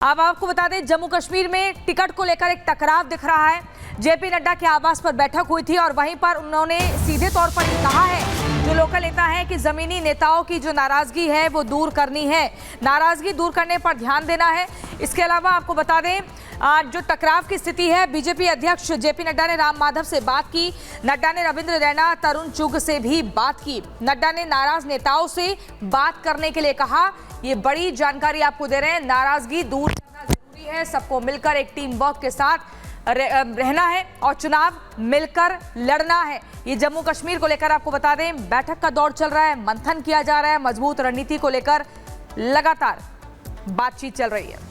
अब आपको बता दें, जम्मू कश्मीर में टिकट को लेकर एक टकराव दिख रहा है। जेपी नड्डा के आवास पर बैठक हुई थी और वहीं पर उन्होंने सीधे तौर पर कहा है, जो लोकल नेता है, कि जमीनी नेताओं की जो नाराजगी है वो दूर करनी है, नाराजगी दूर करने पर ध्यान देना है। इसके अलावा आपको बता दें, जो टकराव की स्थिति है, बीजेपी अध्यक्ष जेपी नड्डा ने राम माधव से बात की। नड्डा ने रविंद्र रैना, तरुण चुग से भी बात की। नड्डा ने नाराज नेताओं से बात करने के लिए कहा। ये बड़ी जानकारी आपको दे रहे हैं, नाराजगी दूर करना जरूरी है, सबको मिलकर एक टीम वर्क के साथ रहना है और चुनाव मिलकर लड़ना है। ये जम्मू कश्मीर को लेकर आपको बता दें, बैठक का दौर चल रहा है, मंथन किया जा रहा है, मजबूत रणनीति को लेकर लगातार बातचीत चल रही है।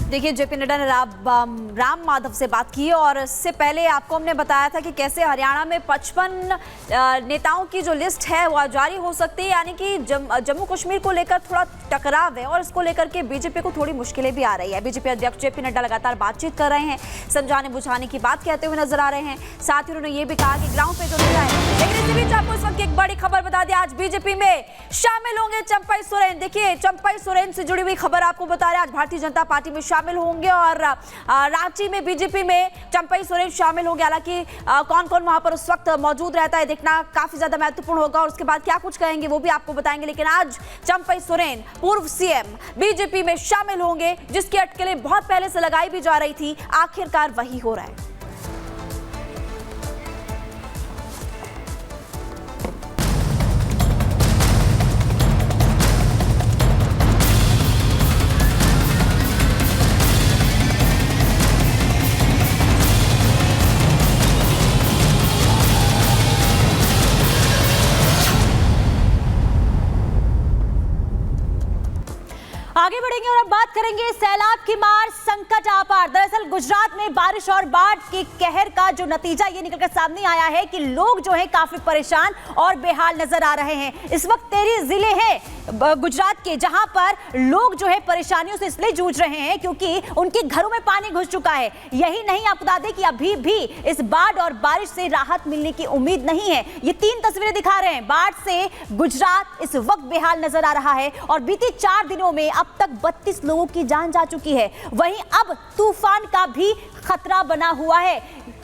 देखिए, जेपी नड्डा ने राम माधव से बात की और इससे पहले आपको हमने बताया था कि कैसे हरियाणा में 55 नेताओं की जो लिस्ट है वो जारी हो सकती है, यानी कि जम्मू कश्मीर को लेकर थोड़ा टकराव है और इसको लेकर के बीजेपी को थोड़ी मुश्किलें भी आ रही है। बीजेपी अध्यक्ष जेपी नड्डा लगातार बातचीत कर रहे हैं, समझाने बुझाने की बात कहते हुए नजर आ रहे हैं। साथ ही उन्होंने ये भी कहा कि ग्राउंड पे जो नेता है, लेकिन इसी बीच आपको इस वक्त एक बड़ी खबर बता दें, आज बीजेपी में शामिल होंगे चंपई सोरेन। देखिए, चंपई सोरेन से जुड़ी हुई खबर आपको बता रहे हैं, आज भारतीय जनता पार्टी में शामिल होंगे और रांची में बीजेपी में चंपई सोरेन शामिल होंगे। हालांकि कौन कौन वहां पर उस वक्त मौजूद रहता है देखना काफी ज्यादा महत्वपूर्ण होगा और उसके बाद क्या कुछ कहेंगे वो भी आपको बताएंगे। लेकिन आज चंपई सोरेन, पूर्व सीएम, बीजेपी में शामिल होंगे, जिसकी अटकलें बहुत पहले से लगाई भी जा रही थी, आखिरकार वही हो रहा है। आगे बढ़ेंगे और अब बात करेंगे सैलाब की मार, संकट आपार। दरअसल गुजरात में बारिश और बाढ़ के कहर का जो नतीजा ये निकलकर सामने आया है कि लोग जो है काफी परेशान और बेहाल नजर आ रहे हैं। इस वक्त 13 जिले हैं गुजरात के जहां पर लोग जो है परेशानियों से इसलिए जूझ रहे हैं क्योंकि उनके घरों में पानी घुस चुका है। यही नहीं, आपको बता दें कि अभी भी इस बाढ़ और बारिश से राहत मिलने की उम्मीद नहीं है। ये 3 तस्वीरें दिखा रहे हैं, बाढ़ से गुजरात इस वक्त बेहाल नजर आ रहा है और बीते 4 दिनों में अब तक 32 लोगों की जान जा चुकी है। वहीं अब तूफान का भी खतरा बना हुआ है,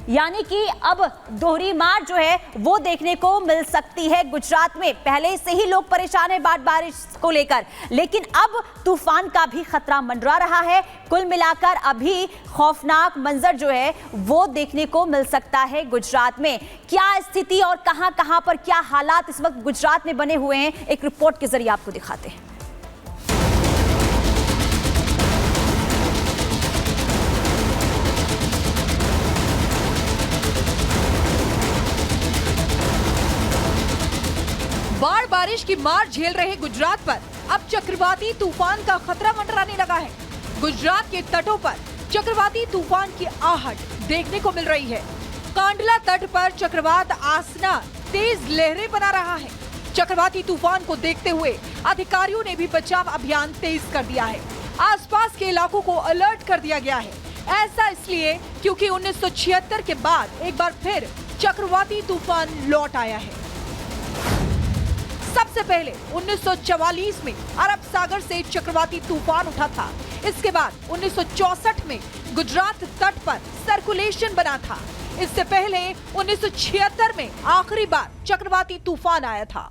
यानी कि अब दोहरी मार जो है वो देखने को मिल सकती है गुजरात में। पहले से ही लोग परेशान हैं बाढ़ बारिश को लेकर, लेकिन अब तूफान का भी खतरा मंडरा रहा है। कुल मिलाकर अभी खौफनाक मंजर जो है वो देखने को मिल सकता है गुजरात में। क्या स्थिति और कहां-कहां पर क्या हालात इस वक्त गुजरात में बने हुए हैं, एक रिपोर्ट के जरिए आपको दिखाते हैं। बाढ़ बारिश की मार झेल रहे गुजरात पर अब चक्रवाती तूफान का खतरा मंडराने लगा है। गुजरात के तटों पर चक्रवाती तूफान की आहट देखने को मिल रही है। कांडला तट पर चक्रवात आसना तेज लहरें बना रहा है। चक्रवाती तूफान को देखते हुए अधिकारियों ने भी बचाव अभियान तेज कर दिया है। आसपास के इलाकों को अलर्ट कर दिया गया है। ऐसा इसलिए क्योंकि 1976 के बाद एक बार फिर चक्रवाती तूफान लौट आया है। सबसे पहले 1944 में अरब सागर से चक्रवाती तूफान उठा था। इसके बाद 1964 में गुजरात तट पर सर्कुलेशन बना था। इससे पहले 1976 में आखिरी बार चक्रवाती तूफान आया था।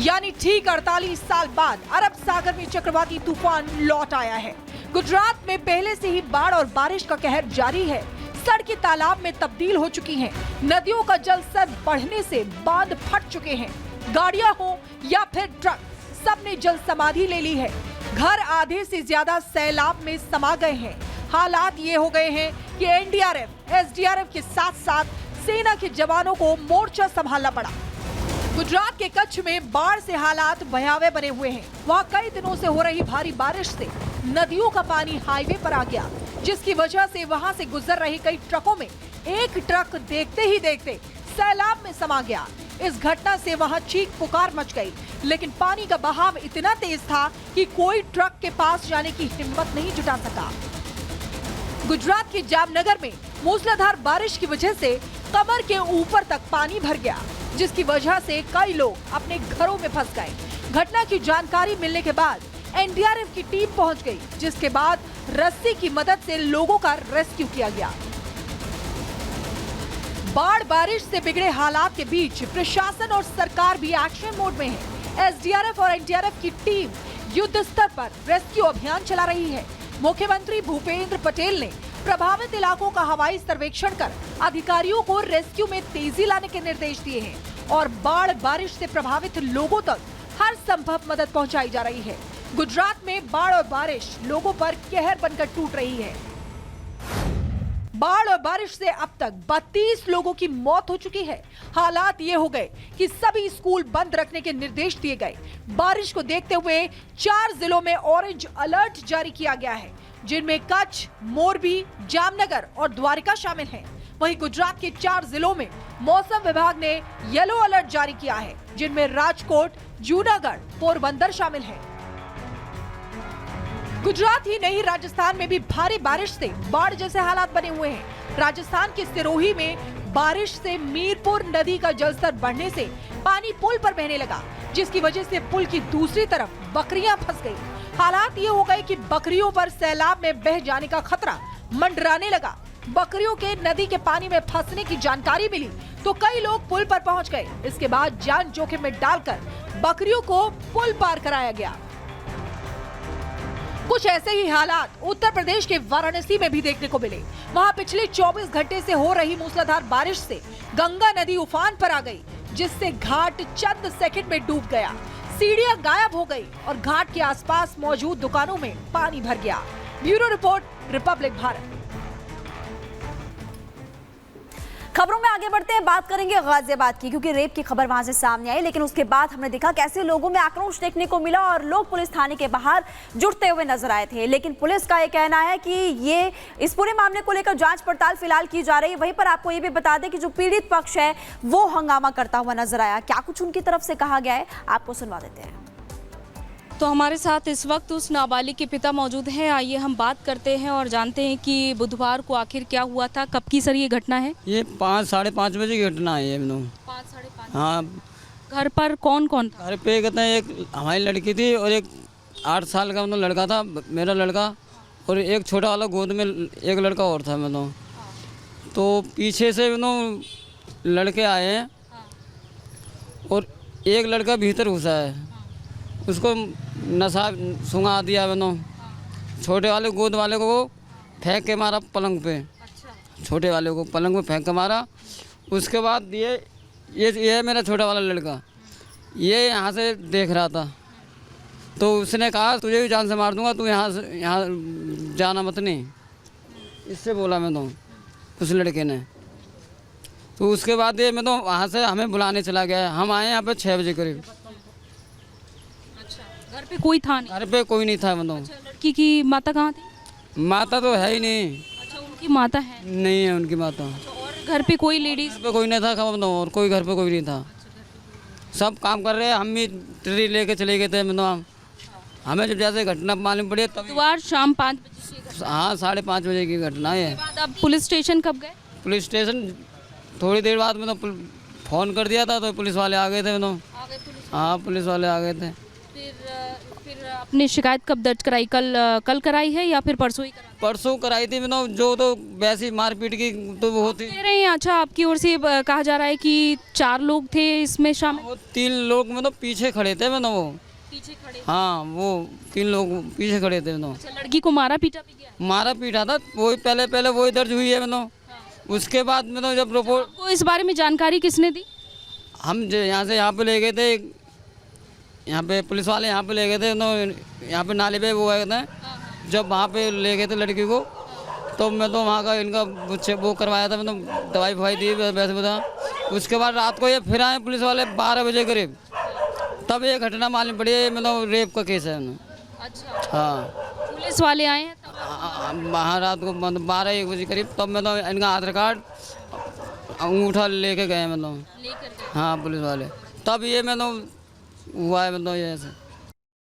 यानी ठीक 48 साल बाद अरब सागर में चक्रवाती तूफान लौट आया है। गुजरात में पहले से ही बाढ़ और बारिश का कहर जारी है। सड़कें तालाब में तब्दील हो चुकी हैं। नदियों का जल स्तर बढ़ने से बांध फट चुके हैं। गाड़ियां हो या फिर ट्रक, सबने जल समाधि ले ली है। घर आधे से ज्यादा सैलाब में समा गए हैं। हालात ये हो गए हैं कि एनडीआरएफ, एसडीआरएफ के साथ साथ सेना के जवानों को मोर्चा संभालना पड़ा। गुजरात के कच्छ में बाढ़ से हालात भयावह बने हुए हैं। वहाँ कई दिनों से हो रही भारी बारिश से नदियों का पानी हाईवे पर आ गया, जिसकी वजह से वहां से गुजर रही कई ट्रकों में एक ट्रक देखते ही देखते सैलाब में समा गया। इस घटना से वहां चीख पुकार मच गई, लेकिन पानी का बहाव इतना तेज था कि कोई ट्रक के पास जाने की हिम्मत नहीं जुटा सका। गुजरात के जामनगर में मूसलाधार बारिश की वजह से कमर के ऊपर तक पानी भर गया, जिसकी वजह से कई लोग अपने घरों में फंस गए। घटना की जानकारी मिलने के बाद एनडीआरएफ की टीम पहुंच गई, जिसके बाद रस्सी की मदद से लोगों का रेस्क्यू किया गया। बाढ़ बारिश से बिगड़े हालात के बीच प्रशासन और सरकार भी एक्शन मोड में है। एसडीआरएफ और एनडीआरएफ की टीम युद्ध स्तर पर रेस्क्यू अभियान चला रही है। मुख्यमंत्री भूपेंद्र पटेल ने प्रभावित इलाकों का हवाई सर्वेक्षण कर अधिकारियों को रेस्क्यू में तेजी लाने के निर्देश दिए हैं और बाढ़ बारिश से प्रभावित लोगों तक हर संभव मदद पहुंचाई जा रही है। गुजरात में बाढ़ और बारिश लोगों पर कहर बनकर टूट रही है। बाढ़ और बारिश से अब तक 32 लोगों की मौत हो चुकी है। हालात ये हो गए कि सभी स्कूल बंद रखने के निर्देश दिए गए। बारिश को देखते हुए 4 जिलों में ऑरेंज अलर्ट जारी किया गया है, जिनमें कच्छ, मोरबी, जामनगर और द्वारिका शामिल हैं। वहीं गुजरात के 4 जिलों में मौसम विभाग ने येलो अलर्ट जारी किया है, जिनमें राजकोट, जूनागढ़, पोरबंदर शामिल है। गुजरात ही नहीं, राजस्थान में भी भारी बारिश से बाढ़ जैसे हालात बने हुए हैं। राजस्थान के सिरोही में बारिश से मीरपुर नदी का जलस्तर बढ़ने से पानी पुल पर बहने लगा, जिसकी वजह से पुल की दूसरी तरफ बकरियां फंस गई। हालात ये हो गए कि बकरियों पर सैलाब में बह जाने का खतरा मंडराने लगा। बकरियों के नदी के पानी में फंसने की जानकारी मिली तो कई लोग पुल पर पहुंच गए। इसके बाद जान जोखिम में डालकर बकरियों को पुल पार कराया गया। कुछ ऐसे ही हालात उत्तर प्रदेश के वाराणसी में भी देखने को मिले। वहां पिछले 24 घंटे से हो रही मूसलाधार बारिश से गंगा नदी उफान पर आ गई, जिससे घाट चंद सेकंड में डूब गया। सीढ़ियां गायब हो गई और घाट के आसपास मौजूद दुकानों में पानी भर गया। Bureau report, Republic Bharat. खबरों में आगे बढ़ते हैं, बात करेंगे गाजियाबाद की, क्योंकि रेप की खबर वहां से सामने आई, लेकिन उसके बाद हमने देखा कैसे लोगों में आक्रोश देखने को मिला और लोग पुलिस थाने के बाहर जुटते हुए नजर आए थे। लेकिन पुलिस का ये कहना है कि ये इस पूरे मामले को लेकर जांच पड़ताल फिलहाल की जा रही है। वहीं पर आपको ये भी बता दें कि जो पीड़ित पक्ष है वो हंगामा करता हुआ नजर आया। क्या कुछ उनकी तरफ से कहा गया है, आपको सुनवा देते हैं। तो हमारे साथ इस वक्त उस नाबालिग के पिता मौजूद हैं। आइए हम बात करते हैं और जानते हैं कि बुधवार को आखिर क्या हुआ था, कब की सर ये घटना है? ये 5 साढ़े 5 बजे की घटना है ये। 5 साढ़े 5। हाँ, घर पर कौन कौन था? घर पे कहते हैं एक हमारी लड़की थी और एक 8 साल का लड़का था, मेरा लड़का, और एक छोटा वाला गोद में एक लड़का और था। तो पीछे से लड़के आए हैं और एक लड़का भीतर घुसा है, उसको नशा सुंघा दिया। छोटे वाले गोद वाले को फेंक के मारा पलंग पे। अच्छा। छोटे वाले को पलंग पे फेंक के मारा। उसके बाद ये मेरा छोटा वाला लड़का ये यहाँ से देख रहा था, तो उसने कहा तुझे भी जान से मार दूंगा, तू यहाँ जाना मत नहीं, इससे बोला उस लड़के ने। तो उसके बाद ये वहाँ से हमें बुलाने चला गया। हम आए यहाँ पे 6 बजे करीब। घर पे कोई था नहीं? घर पे कोई नहीं था। अच्छा, लड़की की माता कहाँ थी? माता तो है ही नहीं। अच्छा, उनकी माता है? नहीं है उनकी माता। और घर पे कोई लेडीज? घर पे कोई नहीं था, और कोई घर पे कोई नहीं था। सब काम कर रहे हैं, हम भी ट्री लेके चले गए थे। हमें जब जैसे घटना मालूम पड़ी तब बुधवार शाम 5 बजे। हाँ, 5:30 बजे की घटना है। अब पुलिस स्टेशन कब गए? पुलिस स्टेशन थोड़ी देर बाद फ़ोन कर दिया था, तो पुलिस वाले आ गए थे। हाँ, पुलिस वाले आ गए थे। फिर आपने शिकायत कब दर्ज कराई? कल कराई है या फिर परसों ही कराई? परसों कराई थी। जो तो वैसी मारपीट की तो वो होती कह रहे हैं। अच्छा, आपकी ओर से कहा जा रहा है कि 4 लोग थे इसमें शामिल? वो 3 लोग पीछे खड़े थे। वो पीछे खड़े? हाँ, वो 3 लोग पीछे खड़े थे। अच्छा, लड़की को मारा पीटा भी गया? मारा पीटा था, वही पहले वही दर्ज हुई है। उसके बाद जब रिपोर्ट, आपको इस बारे में जानकारी किसने दी? हम यहाँ पे ले गए थे, यहाँ पे पुलिस वाले यहाँ पे ले गए थे। यहाँ पे नाले पे वो गए थे। जब वहाँ पे ले गए थे लड़की को, तो मैं तो वहाँ का इनका वो करवाया था। दवाई फवाई दी वैसे बता। उसके बाद रात को ये फिर आए पुलिस वाले 12 बजे करीब, तब ये घटना मालूम पड़ी है। रेप का केस है। अच्छा। हाँ, पुलिस वाले आए हैं वहाँ रात को 12-1 बजे करीब, तब इनका आधार कार्ड अंगूठा लेके गए। लेकर गए? हाँ, पुलिस वाले, तब ये हुआ है। ये ऐसे